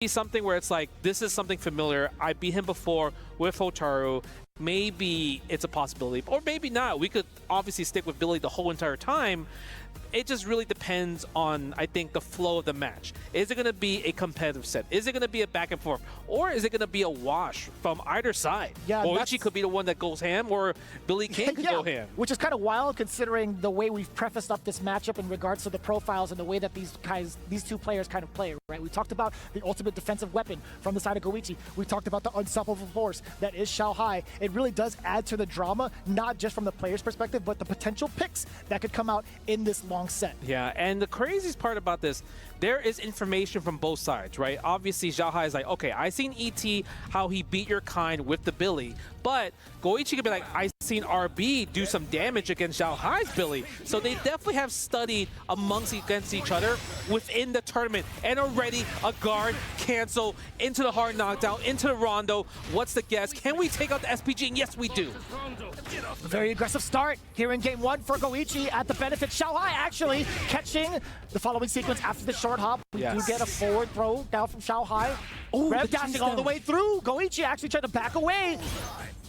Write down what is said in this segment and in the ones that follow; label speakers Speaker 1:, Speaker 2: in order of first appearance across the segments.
Speaker 1: something where it's like, this is something familiar. I beat him before with Hotaru. Maybe it's a possibility, or maybe not. We could obviously stick with Billy the whole entire time. It just really depends on, I think, the flow of the match. Is it going to be a competitive set? Is it going to be a back and forth? Or is it going to be a wash from either side? Yeah, Goichi could be the one that goes ham, or Billy King could go ham.
Speaker 2: Which is kind of wild considering the way we've prefaced up this matchup in regards to the profiles and the way that these two players kind of play, right? We talked about the ultimate defensive weapon from the side of Goichi. We talked about the unstoppable force that is Xiaohai. It really does add to the drama, not just from the player's perspective, but the potential picks that could come out in this long set.
Speaker 1: Yeah, and the craziest part about this, there is information from both sides, right? Obviously, Xiaohai is like, okay, I seen ET, how he beat your kind with the Billy, but Goichi could be like, I seen RB do some damage against Xiaohai's Billy. So they definitely have studied against each other within the tournament, and already a guard cancel into the hard knockdown, into the rondo. What's the guess? Can we take out the SPG? And yes, we do.
Speaker 2: A very aggressive start here in game one for Goichi at the benefit. Xiaohai actually catching the following sequence after the short hop. We do get a forward throw down from Xiaohai. Rev dashing all the way through. Goichi actually tried to back away.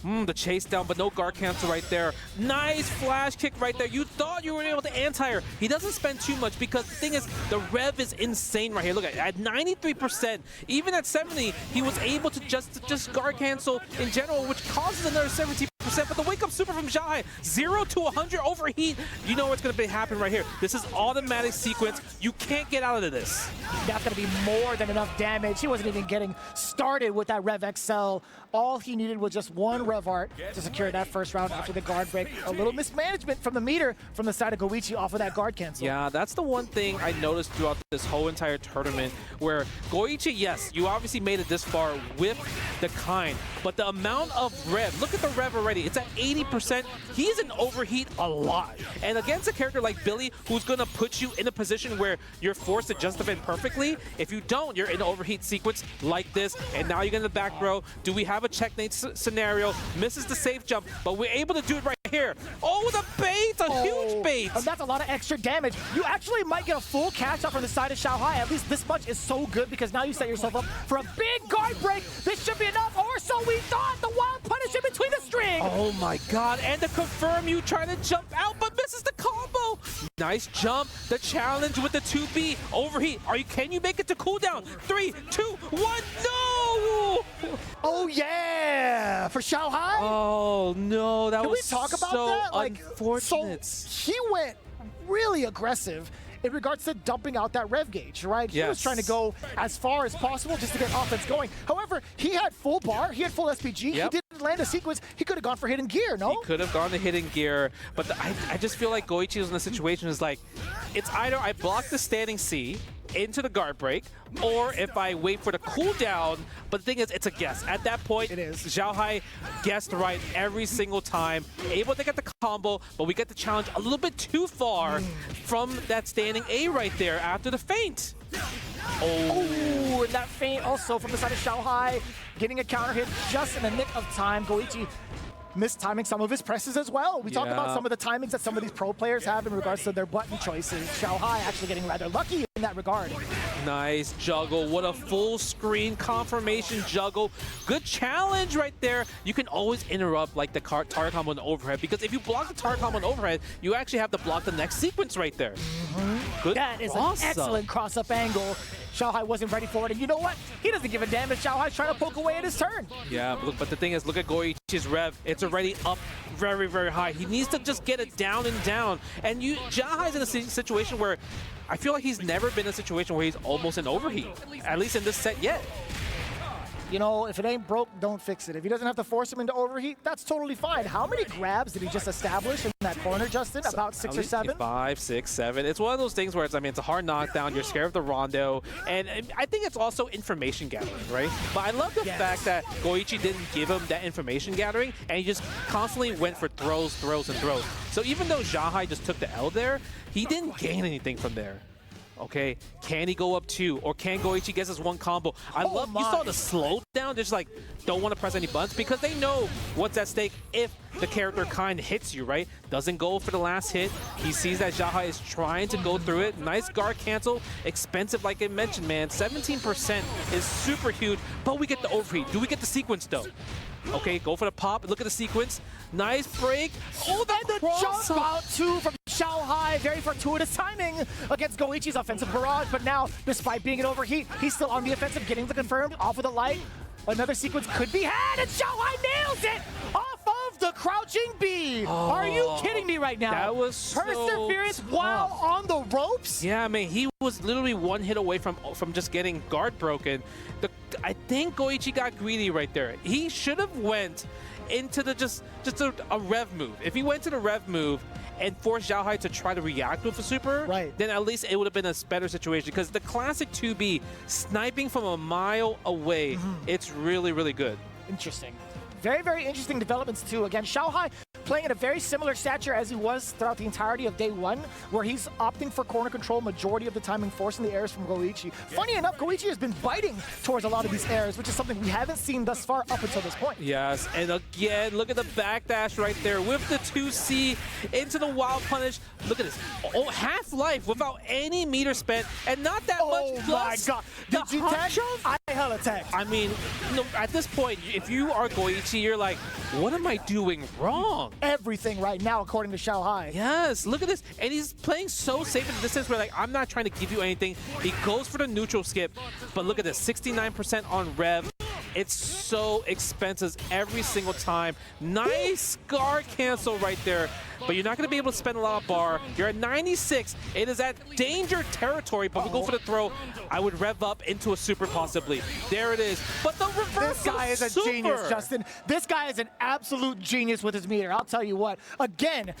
Speaker 1: The chase down, but no guard cancel right there. Nice flash kick right there. You thought you were able to anti-her. He doesn't spend too much because the thing is, the rev is insane right here. Look at 93%. Even at 70, he was able to just guard cancel in general, which causes another 17%. But the wake-up super from Xiaohai, 0 to 100 overheat. You know what's going to happen right here. This is automatic sequence. You can't get out of this.
Speaker 2: That's going to be more than enough damage. He wasn't even getting started with that Rev XL. All he needed was just one Rev Art to secure that first round after the guard break. A little mismanagement from the meter from the side of Goichi off of that guard cancel.
Speaker 1: Yeah, that's the one thing I noticed throughout this whole entire tournament, where Goichi, yes, you obviously made it this far with the kind, but the amount of Rev, look at the Rev already. It's at 80%. He's in overheat a lot. And against a character like Billy, who's going to put you in a position where you're forced to just defend perfectly, if you don't, you're in an overheat sequence like this, and now you're going to the back row. Do we have a checkmate scenario? Misses the safe jump, but we're able to do it right here. Oh, the bait, a huge bait.
Speaker 2: And that's a lot of extra damage. You actually might get a full catch up from the side of Xiaohai. At least this much is so good because now you set yourself up for a big guard break. This should be enough, or so we thought. The wild punish in between the string.
Speaker 1: Oh my God, and to confirm, you trying to jump out, but misses the combo. Nice jump, the challenge with the 2B, overheat. Can you make it to cooldown? 3, 2, 1, no!
Speaker 2: Oh yeah, for Xiaohai?
Speaker 1: Oh no, that was
Speaker 2: so
Speaker 1: unfortunate.
Speaker 2: So he went really aggressive in regards to dumping out that rev gauge, right? He was trying to go as far as possible just to get offense going. However, he had full bar, he had full SPG, he didn't land a sequence, he could have gone for hidden gear, no?
Speaker 1: He could have gone to hidden gear, but I just feel like Goichi was in a situation is like, it's either I block the standing C into the guard break, or if I wait for the cooldown. But the thing is, it's a guess. At that point,
Speaker 2: it is.
Speaker 1: Xiaohai guessed right every single time, able to get the combo, but we get the challenge a little bit too far from that standing A right there after the feint.
Speaker 2: Oh, and that feint also from the side of Xiaohai, getting a counter hit just in the nick of time. Goichi mistiming some of his presses as well. We talked about some of the timings that some of these pro players have in regards to their button choices. Xiaohai actually getting rather lucky in that regard.
Speaker 1: Nice juggle. What a full screen confirmation juggle. Good challenge right there. You can always interrupt like the target combo and overhead, because if you block the target combo and overhead, you actually have to block the next sequence right there. Good.
Speaker 2: That is an excellent cross-up angle. Xiaohai wasn't ready for it, and you know what? He doesn't give a damn if Xiaohai's trying to poke away at his turn.
Speaker 1: Yeah, but the thing is, look at Goichi's rev. It's already up very, very high. He needs to just get it down and down. And Xiaohai's in a situation where I feel like he's never been in a situation where he's almost in overheat, at least in this set yet.
Speaker 2: You know, if it ain't broke, don't fix it. If he doesn't have to force him into overheat, that's totally fine. How many grabs did he just establish in that corner, Justin? About 6 or 7?
Speaker 1: 5, 6, 7. It's one of those things where it's, it's a hard knockdown. You're scared of the rondo. And I think it's also information gathering, right? But I love the fact that Goichi didn't give him that information gathering, and he just constantly went for throws, throws, and throws. So even though Xiaohai just took the L there, he didn't gain anything from there. Okay, can he go up 2? Or can Goichi get his 1 combo? I love, you saw the slowdown, just like, don't want to press any buttons because they know what's at stake if the character kind of hits you, right? Doesn't go for the last hit. He sees that Xiaohai is trying to go through it. Nice guard cancel, expensive like I mentioned, man. 17% is super huge, but we get the overheat. Do we get the sequence though? Okay, go for the pop. Look at the sequence. Nice break. Oh,
Speaker 2: the jump out 2 from Xiaohai. Very fortuitous timing against Goichi's offensive barrage. But now, despite being an overheat, he's still on the offensive, getting the confirmed off of the light. Another sequence could be had, and Xiaohai nails it off of the crouching B. Are you kidding me right now?
Speaker 1: That was
Speaker 2: perseverance
Speaker 1: so
Speaker 2: while on the ropes.
Speaker 1: Yeah, I mean, he was literally 1 hit away from just getting guard broken. I think Goichi got greedy right there. He should have went into the just a rev move. If he went to the rev move and forced Xiaohai to try to react with a super, then at least it would have been a better situation. Because the classic 2B, sniping from a mile away, it's really, really good.
Speaker 2: Interesting. Very, very interesting developments too. Again, Xiaohai playing at a very similar stature as he was throughout the entirety of day 1, where he's opting for corner control majority of the time and forcing the airs from Goichi. Funny enough, Goichi has been biting towards a lot of these airs, which is something we haven't seen thus far up until this point.
Speaker 1: Yes, and again, look at the backdash right there with the 2C into the wild punish. Look at this. Oh, half-life without any meter spent and not that much plus.
Speaker 2: Oh my god. Did you tag? I hella tagged.
Speaker 1: I mean, at this point, if you are Goichi, you're like, what am I doing wrong?
Speaker 2: Everything right now, according to Xiaohai.
Speaker 1: Yes, look at this. And he's playing so safe in the distance where, like, I'm not trying to give you anything. He goes for the neutral skip. But look at this, 69% on rev. It's so expensive every single time. Nice guard cancel right there. But you're not going to be able to spend a lot of bar. You're at 96. It is at danger territory, but we go for the throw. I would rev up into a super possibly. There it is. But the reverse.
Speaker 2: This guy is a genius, Justin. This guy is an absolute genius with his meter. I'll tell you what. Again,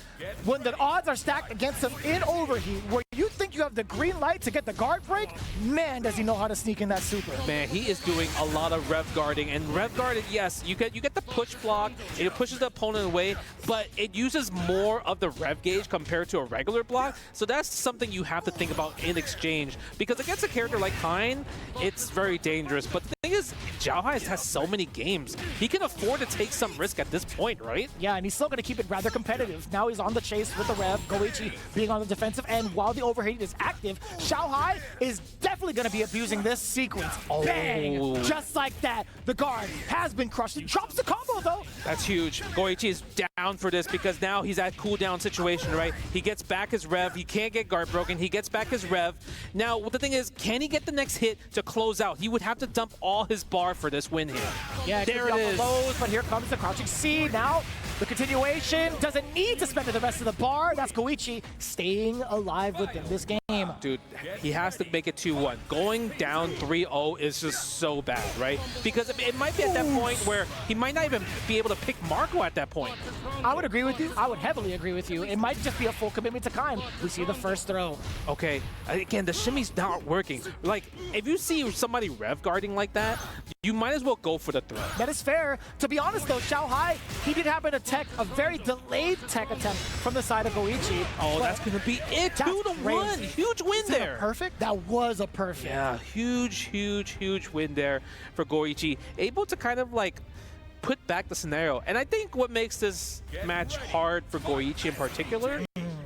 Speaker 2: when the odds are stacked against him in overheat, where you think you have the green light to get the guard break, man, does he know how to sneak in that super.
Speaker 1: Man, he is doing a lot of rev guarding. And rev guarded, yes, you get the push block. It pushes the opponent away, but it uses more of the rev gauge compared to a regular block. So that's something you have to think about in exchange. Because against a character like Hein, it's very dangerous. But the thing is, Xiaohai has so many games. He can afford to take some risk at this point, right?
Speaker 2: Yeah, and he's still going to keep it rather competitive. Now he's on the chase with the rev, Goichi being on the defensive end while the overheat is active. Xiaohai is definitely going to be abusing this sequence. Bang! Just like that. The guard has been crushed. He drops the combo, though.
Speaker 1: That's huge. Goichi is down for this because now he's at cooldown situation, right? He gets back his rev. He can't get guard broken. He gets back his rev. Now, the thing is, can he get the next hit to close out? He would have to dump all his bar for this win here.
Speaker 2: Yeah, there it is. Lows, but here comes the crouching C. Now, the continuation doesn't need to spend the rest of the bar. That's Goichi staying alive within this game.
Speaker 1: Dude, he has to make it 2-1. Going down 3-0 is just so bad, right? Because it might be at that point where he might not even be able to pick Marco at that point.
Speaker 2: I would agree with you. I would heavily agree with you. It might just be a full commitment to Kaim. We see the first throw.
Speaker 1: Okay, again, the shimmy's not working. Like, if you see somebody rev guarding like that, you might as well go for the throw.
Speaker 2: That is fair. To be honest, though, Xiaohai, he did happen to tech a very delayed tech attempt from the side of Goichi.
Speaker 1: Oh, that's going to be it. 2-1. Huge win there.
Speaker 2: Perfect? That was a perfect.
Speaker 1: Yeah, huge win there for Goichi. Able to kind of like put back the scenario. And I think what makes this match hard for Goichi in particular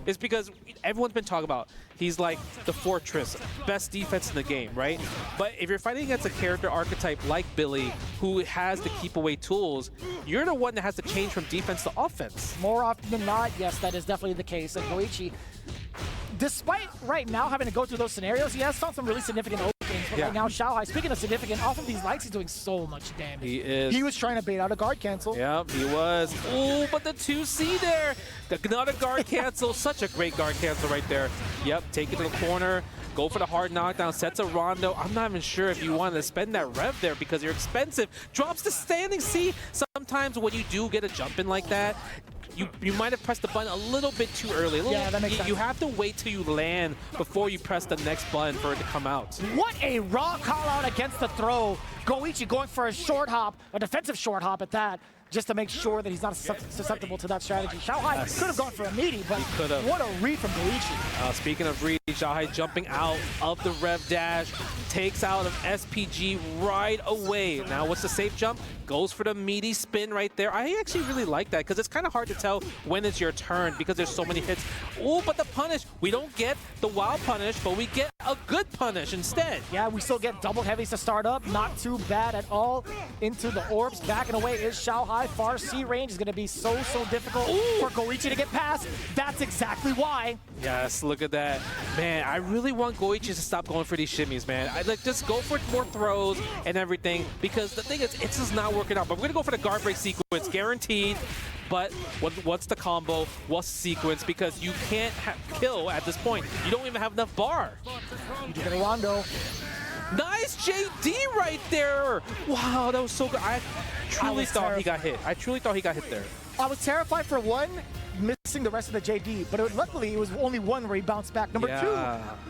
Speaker 1: is because everyone's been talking about he's like the fortress, best defense in the game, right? But if you're fighting against a character archetype like Billy, who has the keep away tools, you're the one that has to change from defense to offense.
Speaker 2: More often than not, yes, that is definitely the case. And Goichi, despite right now having to go through those scenarios, he has found some really significant openings. But right now, Xiaohai, speaking of significant, off of these lights, he's doing so much damage.
Speaker 1: He is.
Speaker 2: He was trying to bait out a guard cancel.
Speaker 1: Yep, he was. Ooh, but the 2C there. Another guard cancel. Such a great guard cancel right there. Yep, take it to the corner. Go for the hard knockdown. Sets a rondo. I'm not even sure if you want to spend that rev there because you're expensive. Drops the standing C. Sometimes when you do get a jump in like that, you might have pressed the button a little bit too early.
Speaker 2: Yeah, that makes sense.
Speaker 1: You have to wait till you land before you press the next button for it to come out.
Speaker 2: What a raw call out against the throw. Goichi going for a short hop, a defensive short hop at that. just to make sure that he's not susceptible to that strategy. Xiaohai could have gone for a meaty, but what a read from Goichi.
Speaker 1: Speaking of read, Xiaohai jumping out of the rev dash, takes out of SPG right away. Now what's the safe jump? Goes for the meaty spin right there. I actually really like that because it's kind of hard to tell when it's your turn because there's so many hits. Oh, but the punish, we don't get the wild punish, but we get a good punish instead.
Speaker 2: Yeah, we still get double heavies to start up. Not too bad at all. Into the orbs, back and away is Xiaohai. Far C range is going to be so difficult for Goichi to get past. That's exactly why.
Speaker 1: Yes, look at that. Man, I really want Goichi to stop going for these shimmies, man. I like just go for more throws and everything because the thing is, it's just not working out. But we're going to go for the guard break sequence, guaranteed. But what's the combo? What's the sequence? Because you can't kill at this point. You don't even have enough bar.
Speaker 2: You do get a rondo.
Speaker 1: Nice JD right there. Wow, that was so good. I truly thought he got hit. I truly thought he got hit there.
Speaker 2: I was terrified for one, missing the rest of the JD, but luckily it was only one where he bounced back. Number two,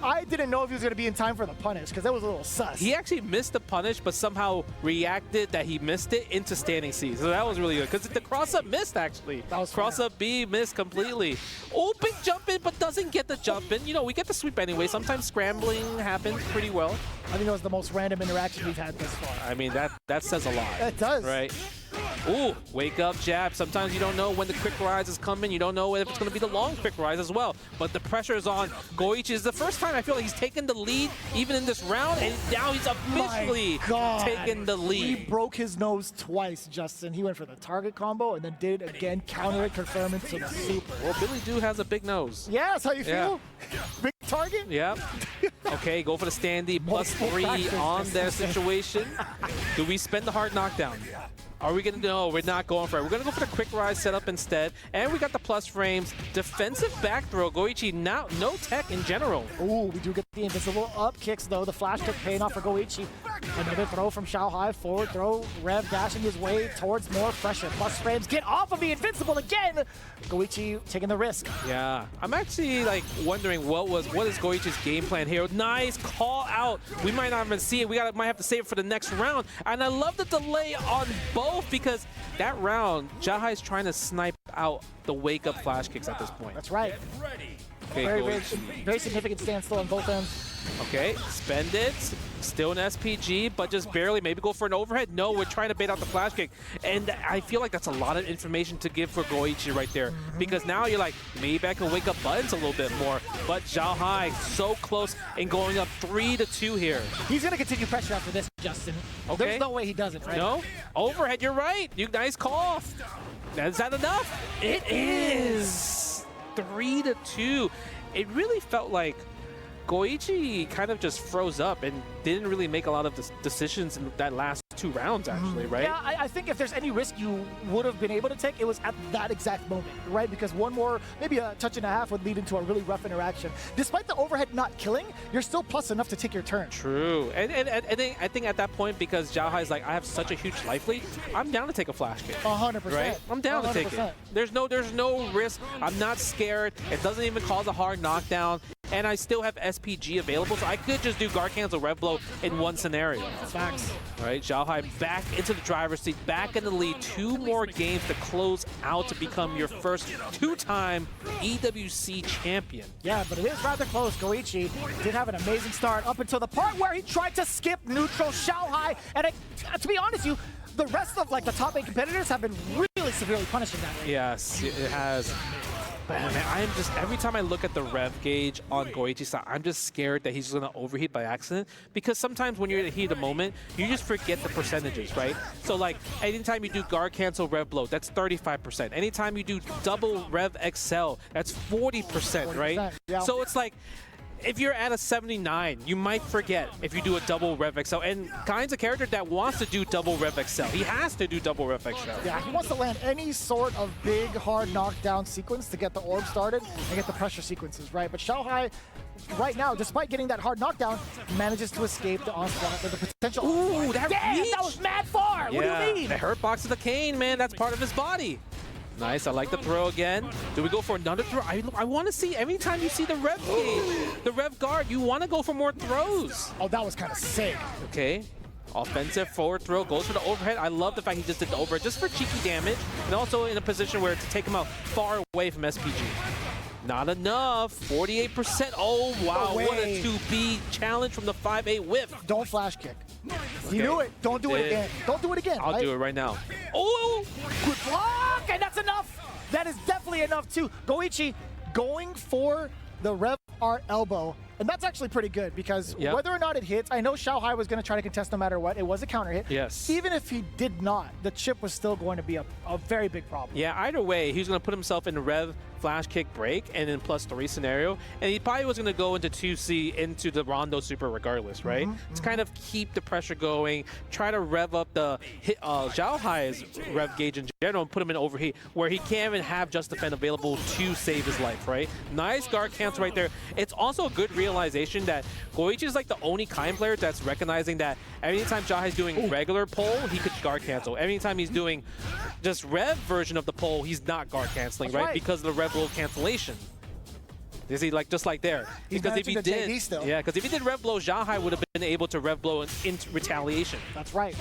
Speaker 2: I didn't know if he was going to be in time for the punish because that was a little sus.
Speaker 1: He actually missed the punish, but somehow reacted that he missed it into standing C. So that was really good because the cross-up missed, actually.
Speaker 2: That was
Speaker 1: cross-up B missed completely. Oh, big jump in, but doesn't get the jump in. You know, we get the sweep anyway. Sometimes scrambling happens pretty well.
Speaker 2: I think it was the most random interaction we've had this far.
Speaker 1: I mean, that says a lot.
Speaker 2: It does.
Speaker 1: Right? Ooh, wake up jab. Sometimes you don't know when the quick rise is coming. You don't know if it's going to be the long quick rise as well. But the pressure is on Goichi. It's the first time I feel like he's taken the lead even in this round, and now he's officially taken the lead.
Speaker 2: He broke his nose twice, Justin. He went for the target combo and then did it again, counter it, confirm it to the super.
Speaker 1: Well, Billy Doo has a big nose.
Speaker 2: Yeah, that's how you feel? Big target?
Speaker 1: Yep. Okay, go for the standee +3 on their situation. Do we spend the hard knockdown? Are we going to no, we're not going for it. We're going to go for the quick rise setup instead. And we got the plus frames. Defensive back throw. Goichi now no tech in general.
Speaker 2: Ooh, we do get the invisible up kicks though. The flash kick paying off for Goichi. Another throw from Xiaohai. Forward throw. Rev dashing his way towards more pressure. Plus frames get off of the invincible again. Goichi taking the risk.
Speaker 1: Yeah. I'm actually like wondering what is Goichi's game plan here. Nice call out. We might not even see it. We might have to save it for the next round. And I love the delay on both because that round, Xiaohai's trying to snipe out the wake-up flash kicks at this point.
Speaker 2: That's right.
Speaker 1: Okay,
Speaker 2: very significant standstill on both ends.
Speaker 1: Okay, spend it. Still an SPG, but just barely. Maybe go for an overhead. No, we're trying to bait out the flash kick. And I feel like that's a lot of information to give for Goichi right there. Because now you're like, maybe I can wake up buttons a little bit more. But Xiaohai so close and going up 3-2 here.
Speaker 2: He's going to continue pressure after this, Justin.
Speaker 1: Okay.
Speaker 2: There's no way he doesn't, right?
Speaker 1: No? Overhead, you're right. Nice call. Is that enough? It is. 3-2. It really felt like Goichi kind of just froze up and didn't really make a lot of decisions in that last 2 rounds, actually, right?
Speaker 2: Yeah, I think if there's any risk you would have been able to take, it was at that exact moment, right? Because one more, maybe a touch and a half would lead into a really rough interaction. Despite the overhead not killing, you're still plus enough to take your turn.
Speaker 1: True. And I think at that point, because Xiaohai's like, I have such a huge life lead, I'm down to take a flash kick.
Speaker 2: 100%.
Speaker 1: Right? I'm down
Speaker 2: 100%.
Speaker 1: to take it. There's no risk. I'm not scared. It doesn't even cause a hard knockdown. And I still have SPG available, so I could just do guard cancel rev blow in one scenario.
Speaker 2: Facts.
Speaker 1: All right, Xiaohai back into the driver's seat, back in the lead. 2 more games to close out to become your first 2-time EWC champion.
Speaker 2: Yeah, but it is rather close. Goichi did have an amazing start up until the part where he tried to skip neutral Xiaohai. And to be honest with you, the rest of like the top 8 competitors have been really severely punished in that way.
Speaker 1: Yes, it has. But man, I'm just, every time I look at the rev gauge on Goichi's side, I'm just scared that he's going to overheat by accident. Because sometimes when you're in a heat of the moment, you just forget the percentages, right? So like, anytime you do guard cancel rev blow, that's 35%. Anytime you do double rev excel, that's 40%, right?
Speaker 2: Yeah.
Speaker 1: So it's like, if you're at a 79, you might forget if you do a double Rev XL. And Kai's a character that wants to do double Rev XL. He has to do double Rev XL.
Speaker 2: Yeah, he wants to land any sort of big, hard knockdown sequence to get the orb started and get the pressure sequences, right? But Xiaohai, right now, despite getting that hard knockdown, manages to escape the onslaught with the potential.
Speaker 1: Ooh, that reach!
Speaker 2: That was mad far!
Speaker 1: Yeah,
Speaker 2: what do you mean?
Speaker 1: The hurt box of the cane, man, that's part of his body. Nice, I like the throw again. Do we go for another throw? I want to see, every time you see the rev gauge, the rev guard, you want to go for more throws.
Speaker 2: Oh, that was kind of sick.
Speaker 1: Okay. Offensive forward throw, goes for the overhead. I love the fact he just did the overhead just for cheeky damage, and also in a position where to take him out far away from SPG. Not enough. 48%. Oh, wow. What a 2B challenge from the 5-8 whip.
Speaker 2: Don't flash kick. You knew it. Don't do it again. Don't do it again.
Speaker 1: I'll do it right now. Oh!
Speaker 2: Good block, and that's enough. That is definitely enough, too. Goichi going for the Rev R elbow. And that's actually pretty good because whether or not it hits, I know Xiaohai was going to try to contest no matter what. It was a counter hit.
Speaker 1: Yes.
Speaker 2: Even if he did not, the chip was still going to be a very big problem.
Speaker 1: Yeah, either way, he was going to put himself in a Rev flash kick break and then +3 scenario. And he probably was going to go into 2C into the Rondo super regardless, right? To kind of keep the pressure going, try to rev up the Xiaohai's rev gauge in general and put him in overheat where he can't even have Just Defend available to save his life, right? Nice guard cancel right there. It's also a good realization that Goichi is like the only kind player that's recognizing that anytime Xiaohai's doing regular pull, he could guard cancel. Anytime he's doing just rev version of the pull, he's not guard canceling, right? Because of the rev blow cancellation. You see, like just like there. Because if he did, because if he did rev blow, Xiaohai would have been able to rev blow in retaliation.
Speaker 2: That's right.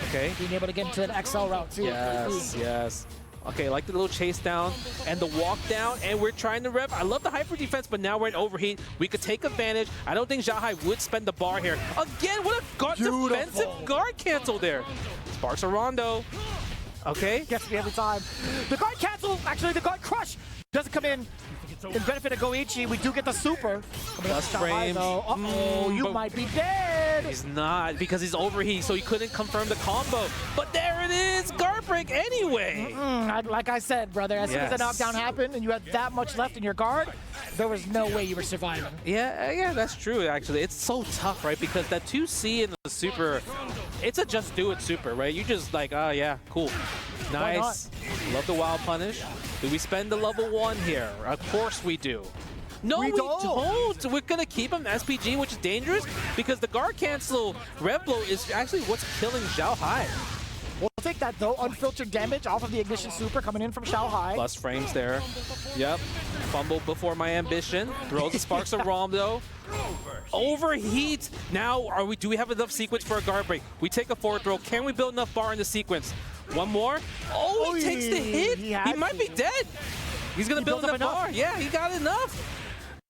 Speaker 1: Okay.
Speaker 2: Being able to get into an XL route too.
Speaker 1: Yes, yes. Okay, like the little chase down and the walk down, and we're trying to rev. I love the hyper defense, but now we're in overheat. We could take advantage. I don't think Xiaohai would spend the bar here. Again, what a defensive guard cancel there. Sparks a Rondo. Okay.
Speaker 2: Gets me every time. The guard cancel, actually the guard crush doesn't come in. In benefit of Goichi, we do get the super.
Speaker 1: Plus frame.
Speaker 2: Uh-oh, you might be dead.
Speaker 1: He's not, because he's overheat, so he couldn't confirm the combo. But there it is, guard break anyway.
Speaker 2: Like I said, brother, as soon as the knockdown happened and you had that much left in your guard, there was no way you were surviving.
Speaker 1: Yeah, that's true, actually. It's so tough, right? Because that 2C and the super, it's a just do it super, right? You just like, oh yeah, cool. Nice. Love the wild punish. Do we spend the level 1 here? Of course we do. No, we don't. We're going to keep him SPG, which is dangerous because the guard cancel rev blow is actually what's killing Xiaohai.
Speaker 2: We'll take that, though. Unfiltered damage off of the Ignition Super coming in from Xiaohai.
Speaker 1: Plus frames there. Yep. Fumble before my ambition. Throws the Sparks of Rondo. Overheat. Now, do we have enough sequence for a guard break? We take a forward throw. Can we build enough bar in the sequence? One more. Oh, he takes the hit. He might be dead. He's going to build enough bar. Yeah, he got enough.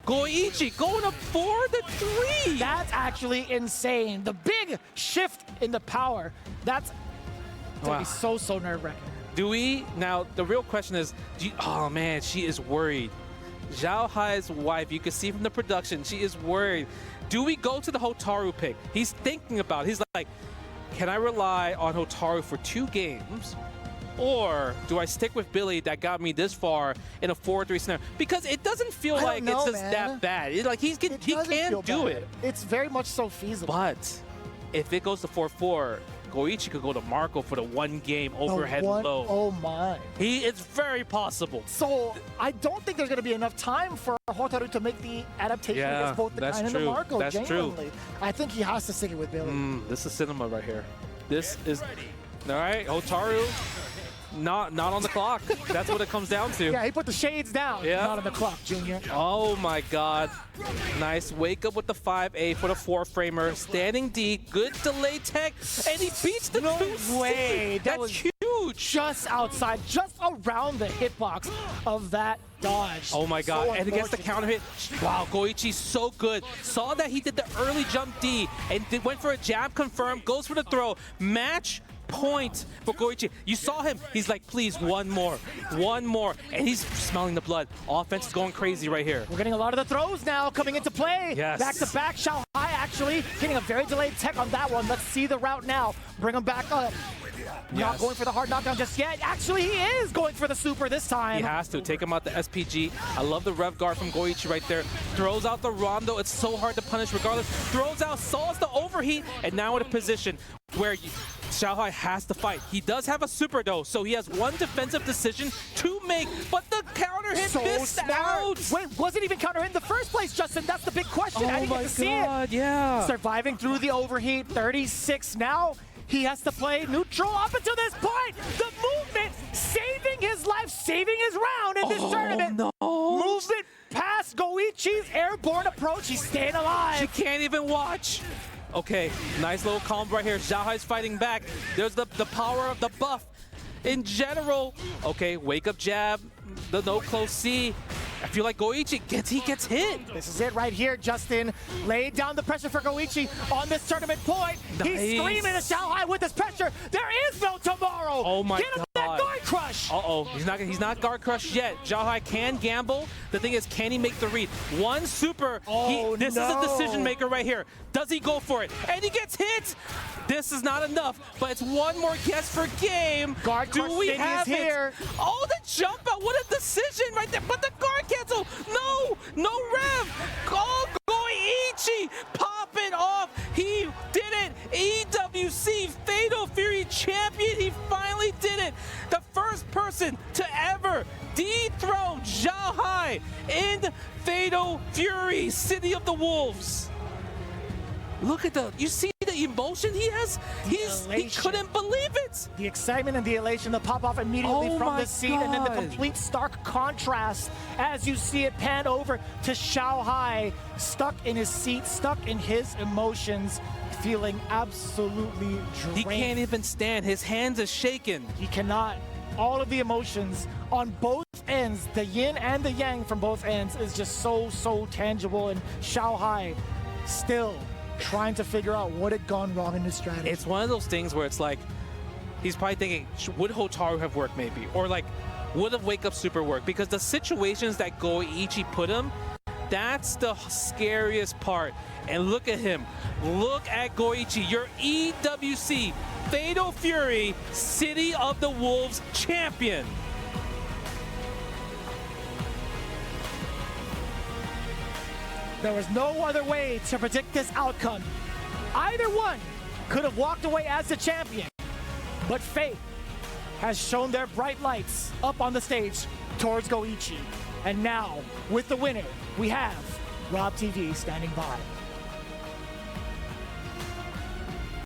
Speaker 1: Goichi going up 4-3.
Speaker 2: That's actually insane. The big shift in the power. That's going to be so nerve-wracking.
Speaker 1: Do we? Now, the real question is, oh man, she is worried. Xiaohai's wife, you can see from the production, she is worried. Do we go to the Hotaru pick? He's thinking about it. He's like, can I rely on Hotaru for 2 games? Or do I stick with Billy that got me this far in a 4-3 scenario? Because it doesn't feel like it's just that bad. He can do it.
Speaker 2: It's very much so feasible.
Speaker 1: But if it goes to 4-4, Goichi could go to Marco for the 1 game overhead low.
Speaker 2: Oh my.
Speaker 1: It's very possible.
Speaker 2: So I don't think there's going to be enough time for Hotaru to make the adaptation against both the Kain and the Marco.
Speaker 1: That's true.
Speaker 2: I think he has to stick it with Billy.
Speaker 1: This is cinema right here. This is, all right, Hotaru. Not on the clock. That's what it comes down to.
Speaker 2: Yeah, he put the shades down. Yeah. Not on the clock, Junior.
Speaker 1: Oh my God. Nice. Wake up with the 5A for the 4-framer. Standing D. Good delay tech. And he beats the 2C.
Speaker 2: Way.
Speaker 1: That's huge.
Speaker 2: Just outside, just around the hitbox of that dodge.
Speaker 1: Oh my God. So and against the counter hit. Wow, Goichi's so good. Saw that he did the early jump D and went for a jab confirm. Goes for the throw. Match point for Goichi. You saw him. He's like, please, one more. And he's smelling the blood. Offense is going crazy right here.
Speaker 2: We're getting a lot of the throws now coming into play.
Speaker 1: Yes.
Speaker 2: Back to back. Xiaohai actually getting a very delayed tech on that one. Let's see the route now. Bring him back up. Not going for the hard knockdown just yet. Actually, he is going for the super this time.
Speaker 1: He has to. Take him out the SPG. I love the rev guard from Goichi right there. Throws out the Rondo. It's so hard to punish regardless. Throws out, solves the overheat, and now in a position where Xiaohai has to fight. He does have a super though, so he has 1 defensive decision to make, but the counter hit missed out.
Speaker 2: Wait, wasn't even counter hit in the first place, Justin? That's the big question. I didn't get to see it.
Speaker 1: Yeah.
Speaker 2: Surviving through the overheat, 36 now. He has to play neutral up until this point. The movement, saving his life, saving his round in this tournament.
Speaker 1: No.
Speaker 2: Movement past Goichi's airborne approach. He's staying alive.
Speaker 1: She can't even watch. Okay, nice little combo right here. Xiaohai's fighting back. There's the power of the buff in general. Okay, wake up jab, the no close C. I feel like Goichi gets hit.
Speaker 2: This is it right here, Justin. Laid down the pressure for Goichi on this tournament point.
Speaker 1: Nice.
Speaker 2: He's screaming at Xiaohai with this pressure. There is no tomorrow.
Speaker 1: Oh my
Speaker 2: Get him
Speaker 1: God.
Speaker 2: that guard crush.
Speaker 1: Uh-oh, he's not guard crushed yet. Xiaohai can gamble. The thing is, can he make the read? One super. This is a decision maker right here. Does he go for it? And he gets hit. This is not enough, but it's one more guess for game.
Speaker 2: Guard crush
Speaker 1: Do we
Speaker 2: City
Speaker 1: have
Speaker 2: is
Speaker 1: it?
Speaker 2: here.
Speaker 1: Oh, the jump out. What a decision right there. But the guard cancel. No rev. Oh, Goichi popping off. He did it. EWC Fatal Fury champion. He finally did it. The first person to ever dethrone Xiaohai in Fatal Fury, City of the Wolves. Look at you see the emotion he has? He couldn't believe it.
Speaker 2: The excitement and the elation, the pop off immediately from the seat, and then the complete stark contrast as you see it pan over to Xiaohai, stuck in his seat, stuck in his emotions, feeling absolutely drained.
Speaker 1: He can't even stand. His hands are shaking.
Speaker 2: He cannot. All of the emotions on both ends, the yin and the yang from both ends, is just so tangible, and Xiaohai still trying to figure out what had gone wrong in his strategy.
Speaker 1: It's one of those things where it's like, he's probably thinking, would Hotaru have worked maybe? Or like, would have Wake Up Super worked? Because the situations that Goichi put him, that's the scariest part. And look at him. Look at Goichi, your EWC Fatal Fury City of the Wolves champion.
Speaker 2: There was no other way to predict this outcome. Either one could have walked away as the champion, but fate has shown their bright lights up on the stage towards Goichi. And now, with the winner, we have Rob TV standing by.